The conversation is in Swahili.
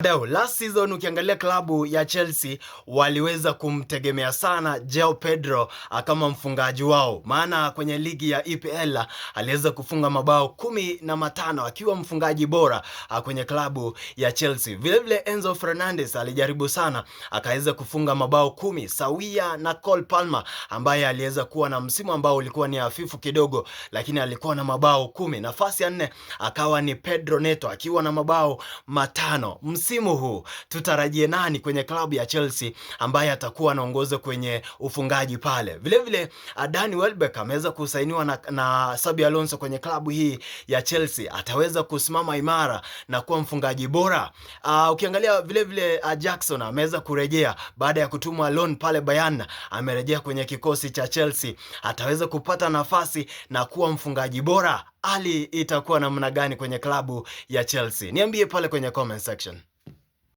Last season ukiangalia klabu ya Chelsea waliweza kumtegemea sana Joao Pedro kama mfungaji wao, maana kwenye ligi ya EPL aliweza kufunga mabao 15 akiwa mfungaji bora kwenye klabu ya Chelsea. Vilevile Enzo Fernandez alijaribu sana akaweza kufunga mabao 10 sawia na Cole Palmer ambaye aliweza kuwa na msimu ambao ulikuwa ni hafifu kidogo, lakini alikuwa na mabao 10. Nafasi ya 4 akawa ni Pedro Neto akiwa na mabao 5. Msimu huu tutarajie nani kwenye klabu ya Chelsea ambaye atakuwa anaongoza kwenye ufungaji pale? Vilevile Danny Welbeck ameweza kusainiwa na Xabi Alonso kwenye klabu hii ya Chelsea. Ataweza kusimama imara na kuwa mfungaji bora? Ukiangalia vilevile Jackson ameweza kurejea baada ya kutumwa loan pale Bayern, amerejea kwenye kikosi cha Chelsea. Ataweza kupata nafasi na kuwa mfungaji bora? Hali itakuwa namna gani kwenye klabu ya Chelsea? Niambie pale kwenye comment section.